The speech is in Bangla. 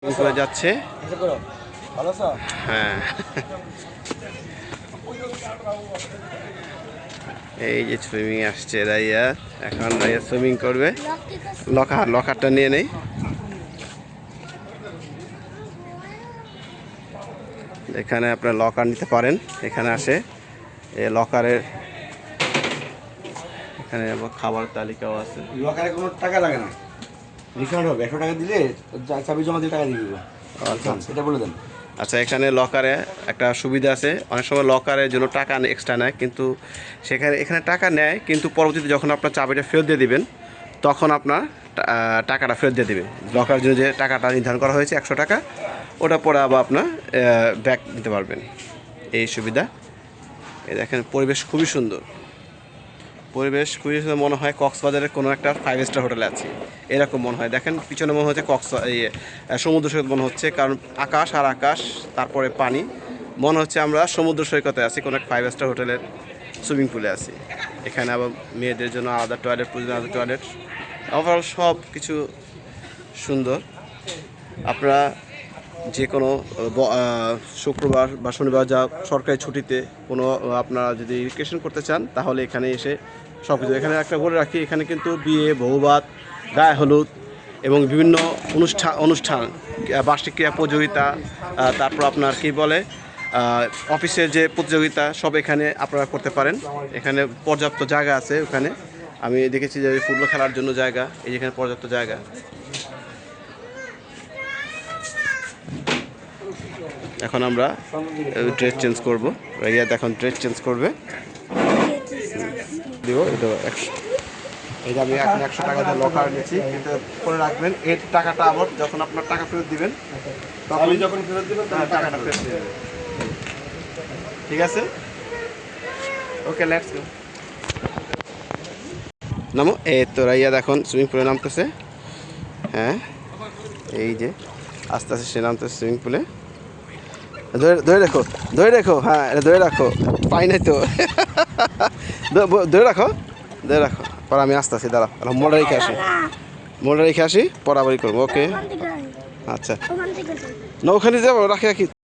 করে যাচ্ছে। হ্যাঁ, এই যে সুইমিং আসছে রাইয়া। এখন রাইয়া সুইমিং করবে। লকারটা নিয়ে নেই। এখানে আপনার লকার নিতে পারেন। এখানে আসে লকারের এখানে খাবার তালিকাও আছে। লকারে কোনো টাকা লাগে না, রিফান্ড হবে। 100 টাকা দিলে চাবি জমা দিয়ে টাকা দিয়ে দেবো। সেটা বলে দেন। আচ্ছা, এখানে লকারে একটা সুবিধা আছে। অনেক সময় লকারের জন্য টাকা এক্সট্রা নেয়, কিন্তু এখানে টাকা নেয়, কিন্তু পরবর্তীতে যখন আপনার চাবিটা ফেরত দিয়ে দিবেন তখন আপনার টাকাটা ফেরত দিয়ে দেবে। লকারের জন্য যে টাকাটা নির্ধারণ করা হয়েছে 100 টাকা, ওটা পরে আবার আপনার ব্যাক দিতে পারবেন। এই সুবিধা। এই দেখেন, পরিবেশ খুবই সুন্দর। পরিবেশ খুবই সুন্দর। মনে হয় কক্সবাজারের কোনো একটা 5 স্টার হোটেলে আছে, এরকম মনে হয়। দেখেন পিছনে মনে হচ্ছে সমুদ্র সৈকত মনে হচ্ছে, কারণ আকাশ আর আকাশ, তারপরে পানি। মনে হচ্ছে আমরা সমুদ্র সৈকতে আছি, কোনো এক 5 স্টার হোটেলের সুইমিং পুলে আছি। এখানে আবার মেয়েদের জন্য আলাদা টয়লেট, পুরুষদের আলাদা টয়লেট। ওভারঅল সব কিছু সুন্দর। আপনারা যে কোনো শুক্রবার বা শনিবার যা সরকারি ছুটিতে কোনো আপনারা যদি রিক্রিয়েশন করতে চান, তাহলে এখানে এসে সব কিছু। এখানে একটা বলে রাখি, এখানে কিন্তু বিয়ে, বহুবাত, গায়ে হলুদ এবং বিভিন্ন অনুষ্ঠান বার্ষিক ক্রীড়া প্রতিযোগিতা, তারপর আপনার কি বলে অফিসের যে প্রতিযোগিতা, সব এখানে আপনারা করতে পারেন। এখানে পর্যাপ্ত জায়গা আছে। ওখানে আমি দেখেছি যে ফুটবল খেলার জন্য জায়গা, এই যেখানে পর্যাপ্ত জায়গা। এখন আমরা ড্রেস চেঞ্জ করবো। রাইয়া এখন ড্রেস চেঞ্জ করবে। দিব এটা 100। এই যে আমি এখন 100 টাকা দিয়ে লকার নিয়েছি, এটা করে রাখবেন। এর টাকাটা আবার যখন আপনার টাকা ফেরত দিবেন তখন যখন ফেরত দিবেন টাকাটা ফেরত দিবেন। ঠিক আছে, ওকে, লেটস গো। নামো। এই তো রাইয়া এখন সুইমিং পুলে নামতেছে। হ্যাঁ, এই যে আস্তে আস্তে সে নামতেছে সুইমিং পুলে। ধরে রাখো। হ্যাঁ, এটা ধরে রাখো, পাই নাই তো। ধরে রাখো। পর আমি আসতে আসি, দাঁড়া। মোড়া রেখে আসি, পরাবরই করবো। ওকে, আচ্ছা। না, ওখানে যাবো, রাখি।